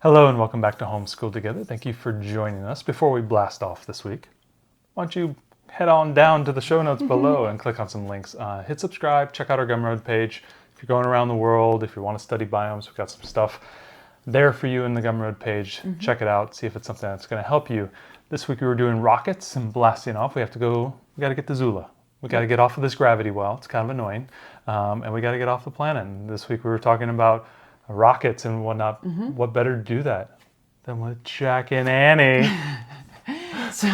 Hello and welcome back to Homeschool Together. Thank you for joining us. Before we blast off this week, why don't you head on down to the show notes below and click on some links. Hit subscribe, check out our Gumroad page. If you're going around the world, if you want to study biomes, we've got some stuff there for you in the Gumroad page. Check it out, see if it's something that's going to help you. This week we were doing rockets and blasting off. We got to get to Zula. We got to get off of this gravity well. It's kind of annoying. And we got to get off the planet. And this week we were talking about rockets and whatnot. What better to do that than with Jack and Annie? So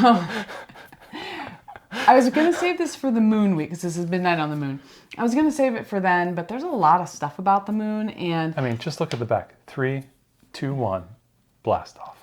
I was going to save this for the moon week because this is midnight on the moon. I was going to save it for then, but there's a lot of stuff about the moon. And I mean, just look at the back. 3, 2, 1, blast off.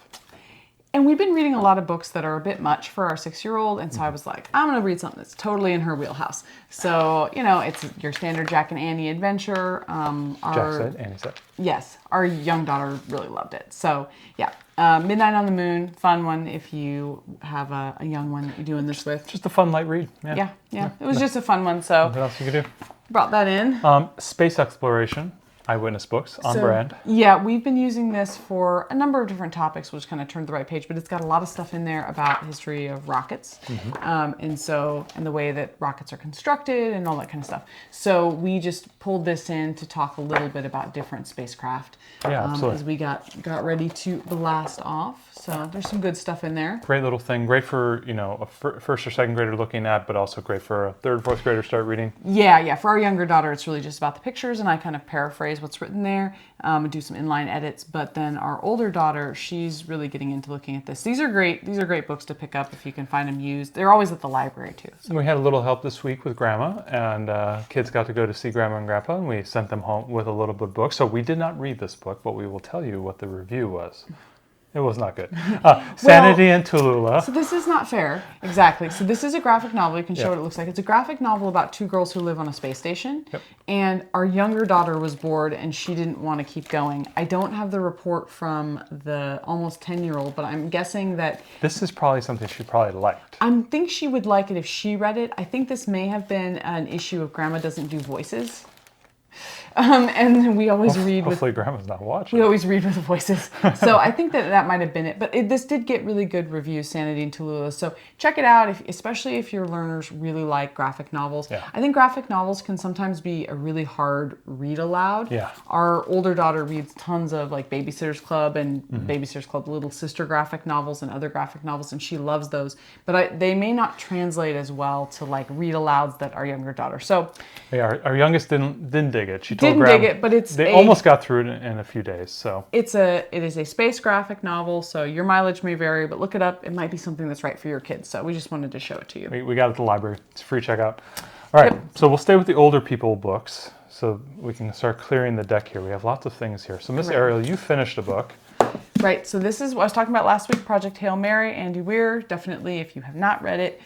And we've been reading a lot of books that are a bit much for our 6-year-old. And so I was like, I'm going to read something that's totally in her wheelhouse. So, it's your standard Jack and Annie adventure. Jack said, Annie said. Yes, our young daughter really loved it. So, yeah, Midnight on the Moon, fun one if you have a young one that you're doing this with. Just a fun light read. Yeah. It was just a fun one. So, what else you could do? Brought that in. Space exploration. Eyewitness books on brand. Yeah, we've been using this for a number of different topics, which kind of turned the right page, but it's got a lot of stuff in there about history of rockets, and the way that rockets are constructed and all that kind of stuff. So we just pulled this in to talk a little bit about different spacecraft as we got ready to blast off. So there's some good stuff in there. Great little thing. Great for, a first or second grader looking at, but also great for a third, fourth grader start reading. Yeah. For our younger daughter, it's really just about the pictures, and I kind of paraphrase what's written there, and do some inline edits. But then our older daughter, she's really getting into looking at this. These are great books to pick up if you can find them used. They're always at the library too. So. We had a little help this week with Grandma, and kids got to go to see Grandma and Grandpa, and we sent them home with a little bit of book. So we did not read this book, but we will tell you what the review was. It was not good. Sanity and Tallulah. So this is not fair. Exactly. So this is a graphic novel. You can show what it looks like. It's a graphic novel about 2 girls who live on a space station. Yep. And our younger daughter was bored and she didn't want to keep going. I don't have the report from the almost 10-year-old, but I'm guessing that... This is probably something she probably liked. I think she would like it if she read it. I think this may have been an issue of Grandma doesn't do voices. And we always read with... Hopefully Grandma's not watching. We always read with voices. So I think that might have been it. But this did get really good reviews, Sanity and Tallulah. So check it out, especially if your learners really like graphic novels. Yeah. I think graphic novels can sometimes be a really hard read aloud. Yeah. Our older daughter reads tons of like Babysitter's Club and Babysitter's Club Little Sister graphic novels and other graphic novels, and she loves those. But they may not translate as well to like read alouds that our younger daughter. So yeah, our youngest didn't dig it. She didn't dig it, but they almost got through it in a few days. So it is a space graphic novel. So your mileage may vary, but look it up. It might be something that's right for your kids. So we just wanted to show it to you. We got it at the library. It's free checkout. All right, So we'll stay with the older people books, so we can start clearing the deck here. We have lots of things here. So Miss Ariel, you finished a book. Right. So this is what I was talking about last week. Project Hail Mary, Andy Weir. Definitely, if you have not read it,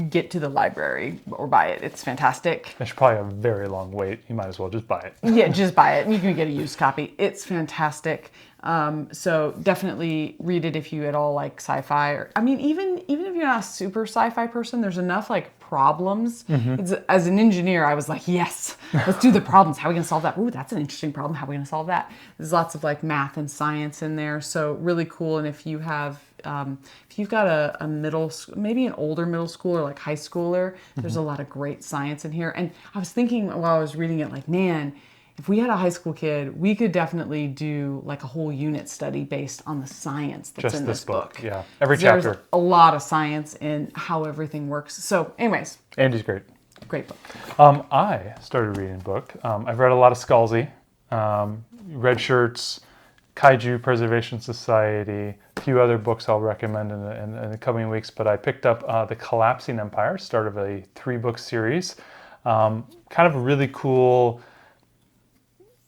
get to the library or buy it. It's fantastic. It's probably a very long wait. You might as well just buy it. Yeah, just buy it. You can get a used copy. It's fantastic. So definitely read it if you at all like sci-fi. Or, I mean, even if you're not a super sci-fi person, there's enough like problems. As an engineer, I was like, yes, let's do the problems. How are we going to solve that? Ooh, that's an interesting problem. How are we going to solve that? There's lots of like math and science in there. So really cool. And if you have if you've got a maybe an older middle schooler, like high schooler, there's a lot of great science in here. And I was thinking while I was reading it, like, man, if we had a high school kid, we could definitely do like a whole unit study based on the science that's in this book. Yeah, every chapter. There's a lot of science in how everything works. So anyways. Andy's great. Great book. I started reading a book. I've read a lot of Scalzi, Red Shirts, Kaiju Preservation Society, a few other books I'll recommend in the coming weeks, but I picked up The Collapsing Empire, start of a 3-book series. Kind of a really cool,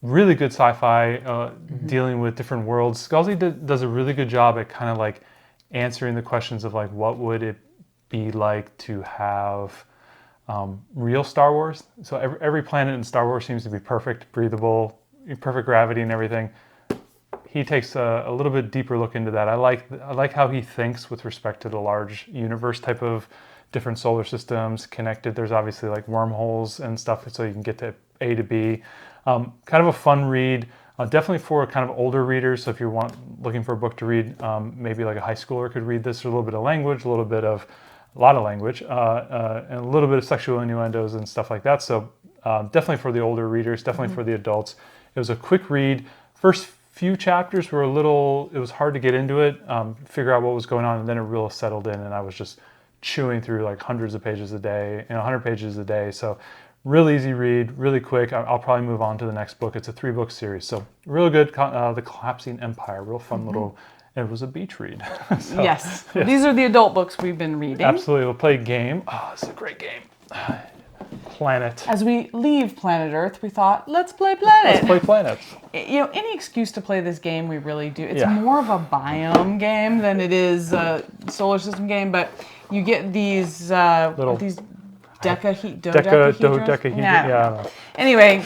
really good sci-fi, dealing with different worlds. Scalzi does a really good job at kind of like answering the questions of like, what would it be like to have real Star Wars? So every planet in Star Wars seems to be perfect, breathable, perfect gravity and everything. He takes a little bit deeper look into that. I like how he thinks with respect to the large universe type of different solar systems connected. There's obviously like wormholes and stuff so you can get to A to B. Kind of a fun read. Definitely for kind of older readers. So if you're looking for a book to read, maybe like a high schooler could read this. There's a little bit of language, a lot of language, and a little bit of sexual innuendos and stuff like that. So definitely for the older readers, definitely for the adults. It was a quick read. First few chapters were it was hard to get into it, figure out what was going on, and then it really settled in, and I was just chewing through like hundreds of pages a day, 100 pages a day. So really easy read, really quick. I'll probably move on to the next book. It's a 3-book series. So real good. The Collapsing Empire, real fun little, it was a beach read. So, yes. These are the adult books we've been reading. Absolutely. We'll play a game. Oh, it's a great game. Planet. As we leave planet Earth, we thought, let's play Planet. Let's play Planet. Any excuse to play this game, we really do. It's more of a biome game than it is a solar system game, but you get these dodecahedrons. Yeah. Anyway,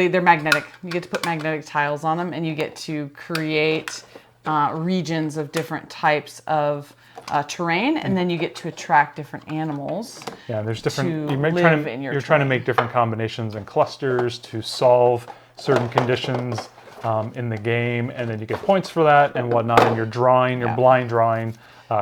they're magnetic. You get to put magnetic tiles on them, and you get to create regions of different types of terrain, and then you get to attract different animals. Yeah, there's different. You're trying to make different combinations and clusters to solve certain conditions in the game, and then you get points for that and whatnot. And you're blind drawing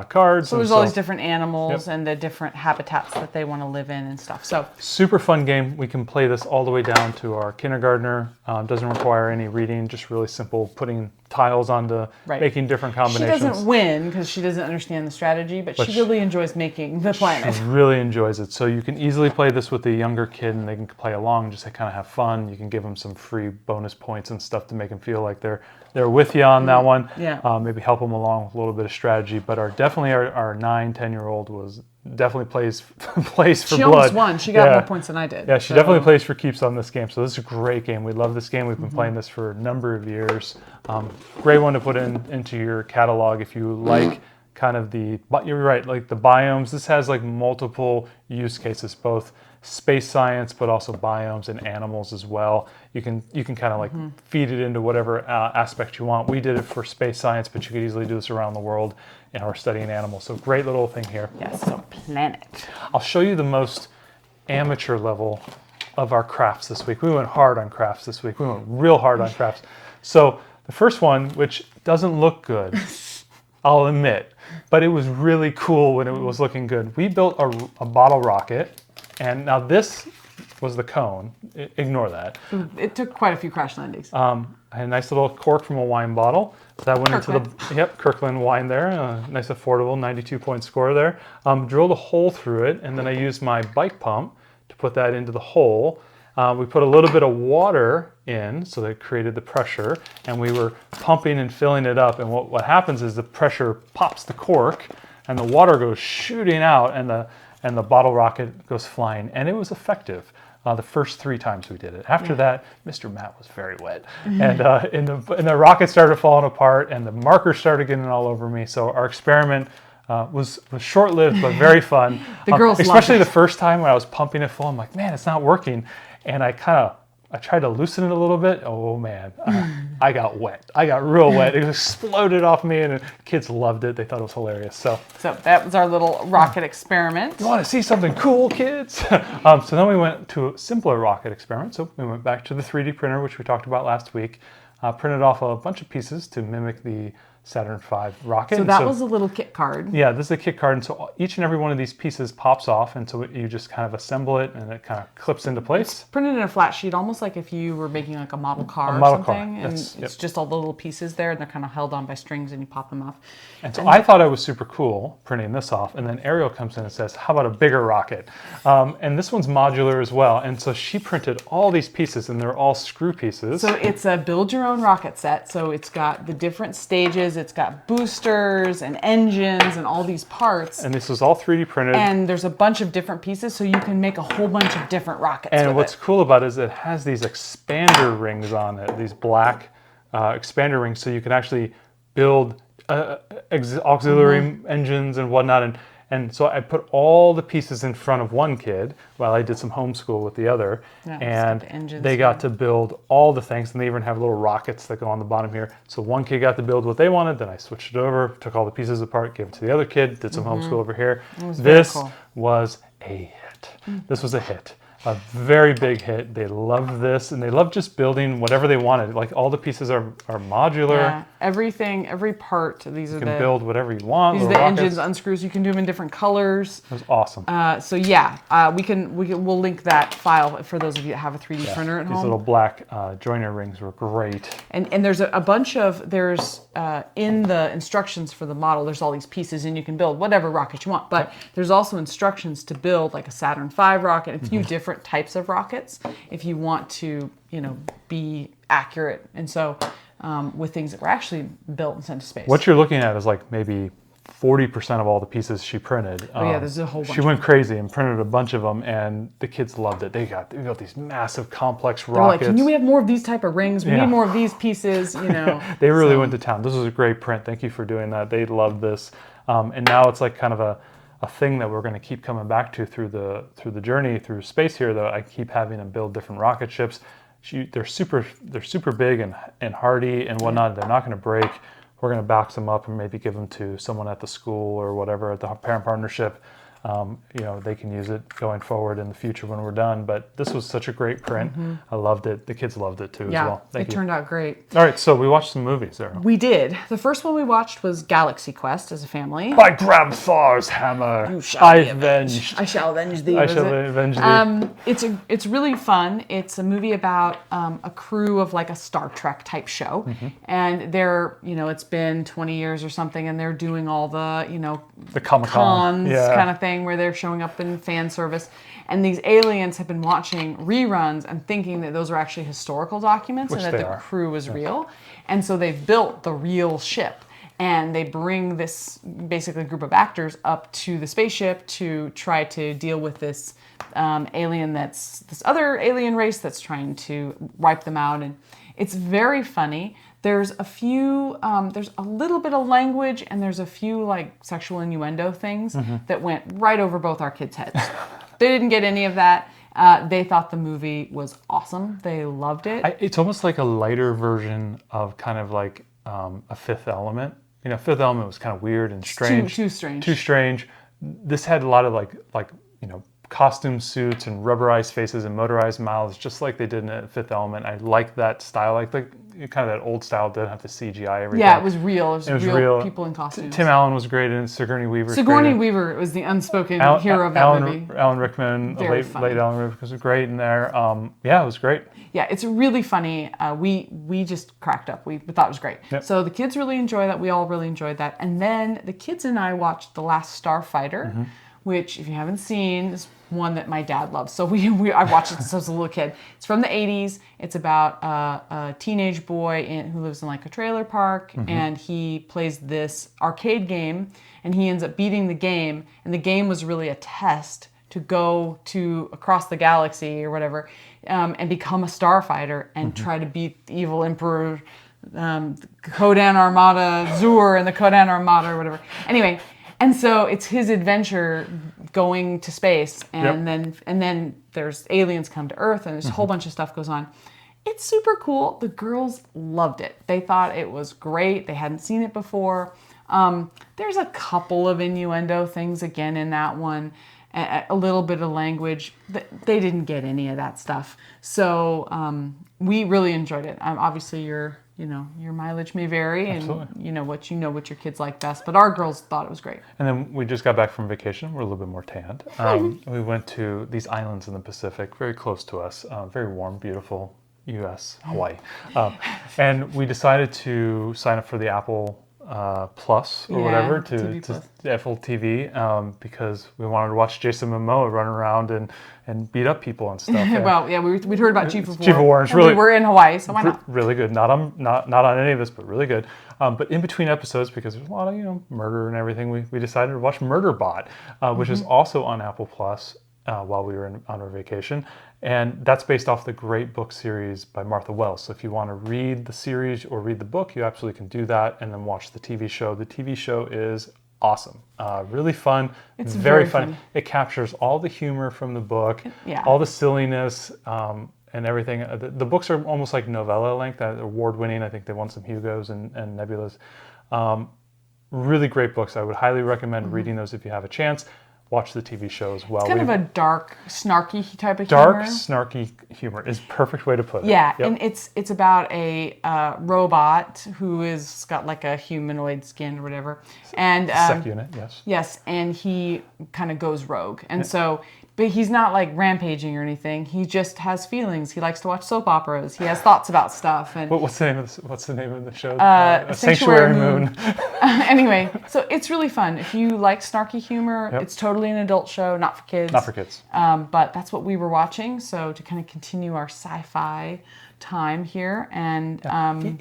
cards. So there's all these different animals and the different habitats that they want to live in and stuff. So super fun game. We can play this all the way down to our kindergartner. Doesn't require any reading, just really simple putting tiles onto making different combinations. She doesn't win because she doesn't understand the strategy, but she really enjoys making the planet. She really enjoys it. So you can easily play this with a younger kid and they can play along, just to kind of have fun. You can give them some free bonus points and stuff to make them feel like they're with you on that one. Yeah. Maybe help them along with a little bit of strategy. But our 9-10-year-old was definitely plays for she blood. Almost won. She got more points than I did. Yeah, she definitely plays for keeps on this game. So this is a great game. We love this game. We've been playing this for a number of years. Great one to put into your catalog if you like kind of you're right, like the biomes. This has like multiple use cases, both space science, but also biomes and animals as well. You can kind of like feed it into whatever aspect you want. We did it for space science, but you could easily do this around the world. And we're studying animals. So great little thing here. Yes, so Planet. I'll show you the most amateur level of our crafts this week. We went hard on crafts this week. We went real hard on crafts. So the first one, which doesn't look good, I'll admit, but it was really cool when it was looking good. We built a bottle rocket, and now this was the cone. Ignore that. It took quite a few crash landings. I had a nice little cork from a wine bottle. So that went into the Kirkland wine there. Nice affordable 92-point score there. Drilled a hole through it, and then I used my bike pump to put that into the hole. We put a little bit of water in, so that created the pressure, and we were pumping and filling it up. And what happens is the pressure pops the cork, and the water goes shooting out, and the bottle rocket goes flying, and it was effective. The first 3 times we did it. After that, Mr. Matt was very wet, and the rocket started falling apart, and the markers started getting all over me. So our experiment was short-lived but very fun. The girls especially loved it. the first time when I was pumping it full. I'm like, man, it's not working, and I tried to loosen it a little bit. Oh man, I got wet. I got real wet. It exploded off me, and the kids loved it. They thought it was hilarious. So that was our little rocket experiment. You want to see something cool, kids? So then we went to a simpler rocket experiment. So we went back to the 3D printer, which we talked about last week. Printed off a bunch of pieces to mimic the Saturn V rocket. So that was a little kit card. Yeah, this is a kit card, and so each and every one of these pieces pops off, and so you just kind of assemble it, and it kind of clips into place. It's printed in a flat sheet, almost like if you were making like a model car or something, and it's just all the little pieces there, and they're kind of held on by strings, and you pop them off. And so I thought it was super cool printing this off, and then Ariel comes in and says, how about a bigger rocket? And this one's modular as well, and so she printed all these pieces, and they're all screw pieces. So it's a build your own rocket set, so it's got the different stages, it's got boosters and engines and all these parts. And this is all 3D printed. And there's a bunch of different pieces, so you can make a whole bunch of different rockets And with what's it. cool about it is it has these expander rings on it, these black expander rings, so you can actually build auxiliary engines and whatnot. And so I put all the pieces in front of one kid while I did some homeschool with the other. Yeah, and they got to build all the things, and they even have little rockets that go on the bottom here. So one kid got to build what they wanted, then I switched it over, took all the pieces apart, gave it to the other kid, did some homeschool over here. This was a hit. This was a hit. a very big hit. They love this, and they love just building whatever they wanted. Like all the pieces are modular. Yeah, everything, every part. These are You can build whatever you want. These are the engines, unscrews. You can do them in different colors. It was awesome. So yeah, we'll link that file for those of you that have a 3D printer at home. These little black joiner rings were great. And there's a bunch of, in the instructions for the model, there's all these pieces, and you can build whatever rocket you want. But there's also instructions to build like a Saturn V rocket, a few different types of rockets if you want to, be accurate. And so with things that were actually built and sent to space. What you're looking at is like maybe 40% of all the pieces she printed. Oh yeah, there's a whole bunch. She went crazy and printed a bunch of them, and the kids loved it. They got these massive, complex rockets. They're like, can we have more of these type of rings? We need more of these pieces, They really went to town. This was a great print. Thank you for doing that. They loved this. And now it's like kind of a thing that we're going to keep coming back to through the journey through space here, though. I keep having them build different rocket ships. They're super big and hardy and whatnot. They're not going to break. We're going to box them up and maybe give them to someone at the school or whatever at the parent partnership. They can use it going forward in the future when we're done. But this was such a great print. I loved it. The kids loved it too as well. It turned out great. All right, so we watched some movies there. We did. The first one we watched was Galaxy Quest as a family. I grab Thor's hammer. You shall be avenged. I shall avenge thee. I shall avenge thee. It's really fun. It's a movie about a crew of like a Star Trek type show, and they're it's been 20 years or something, and they're doing all the the Comic-Con cons kind of thing where they're showing up in fan service, and these aliens have been watching reruns and thinking that those are actually historical documents and that the crew is real, and so they've built the real ship. And they bring this basically group of actors up to the spaceship to try to deal with this alien this other alien race that's trying to wipe them out. And it's very funny. There's there's a little bit of language, and there's a few like sexual innuendo things that went right over both our kids' heads. They didn't get any of that. They thought the movie was awesome. They loved it. It's almost like a lighter version of kind of like a Fifth Element. Fifth Element was kind of weird and strange. Too strange. Too strange. This had a lot of like costume suits and rubberized faces and motorized mouths, just like they did in Fifth Element. I like that style, like kind of that old style. Didn't have to CGI everything. Yeah, it was real. It was real people in costumes. Tim Allen was great in it. Sigourney Weaver. Weaver was the unspoken hero of that movie. Alan Rickman, late Alan Rickman was great in there. It was great. Yeah, it's really funny. We just cracked up. We thought it was great. Yep. So the kids really enjoy that. We all really enjoyed that. And then the kids and I watched The Last Starfighter, which, if you haven't seen, is one that my dad loves. So I watched it since I was a little kid. It's from the 80s. It's about a teenage boy who lives in like a trailer park, and he plays this arcade game, and he ends up beating the game. And the game was really a test to go to across the galaxy or whatever, and become a starfighter and try to beat the evil Emperor, Kodan Armada, Zur and the Kodan Armada or whatever. Anyway, and so it's his adventure going to space, and then there's aliens come to Earth, and there's a whole bunch of stuff goes on. It's super cool. The girls loved it. They thought it was great. They hadn't seen it before. There's a couple of innuendo things again in that one. A little bit of language. They didn't get any of that stuff. So we really enjoyed it. Obviously, your mileage may vary, Absolutely. and what your kids like best. But our girls thought it was great. And then we just got back from vacation. We're a little bit more tanned. We went to these islands in the Pacific, very close to us. Very warm, beautiful U.S., Hawaii. And we decided to sign up for the Apple Plus or whatever to Apple TV because we wanted to watch Jason Momoa run around and beat up people and stuff. Well, yeah, we'd heard about Chief of War. Chief of War. It's really, we were in Hawaii, so why not? Really good. Not on any of this, but really good. But in between episodes, because there's a lot of murder and everything, we decided to watch Murderbot, which is also on Apple Plus while we were on our vacation. And that's based off the great book series by Martha Wells. So if you want to read the series or read the book, you absolutely can do that and then watch the TV show. The TV show is awesome. Really fun. It's very funny. It captures all the humor from the book, all the silliness, and everything. The books are almost like novella length, award-winning. I think they won some Hugos and Nebulas. Really great books. I would highly recommend reading those if you have a chance. watch the TV show as well. Kind of a dark, snarky type of Dark, humor. snarky humor is a perfect way to put it. Yeah, Yep. and it's about a robot who is got like a humanoid skin or whatever, and Sec unit, yes. yes, and he kind of goes rogue, and so. But he's not like rampaging or anything. He just has feelings. He likes to watch soap operas. He has thoughts about stuff. And What's the name of the show? Sanctuary Moon. Anyway, so it's really fun. If you like snarky humor, Yep. it's totally an adult show, not for kids. Not for kids. But that's what we were watching. So to kind of continue our sci-fi time here, and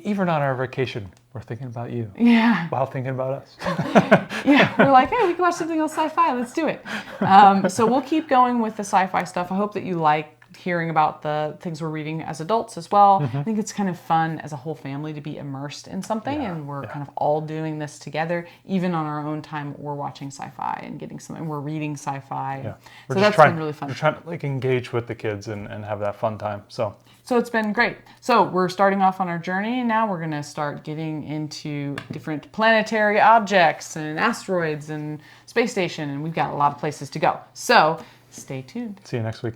Even on our vacation, we're thinking about you. yeah. While thinking about us. Yeah, we're like, hey, we can watch something else sci-fi. Let's do it. So we'll keep going with the sci-fi stuff. I hope that you like hearing about the things we're reading as adults as well. I think it's kind of fun as a whole family to be immersed in something, and we're kind of all doing this together. Even on our own time, we're watching sci-fi and getting something. We're reading sci-fi. Yeah. So that's been really fun. We're trying to like engage with the kids and have that fun time. So it's been great. So we're starting off on our journey, and now we're going to start getting into different planetary objects and asteroids and space station, and we've got a lot of places to go. So stay tuned. See you next week.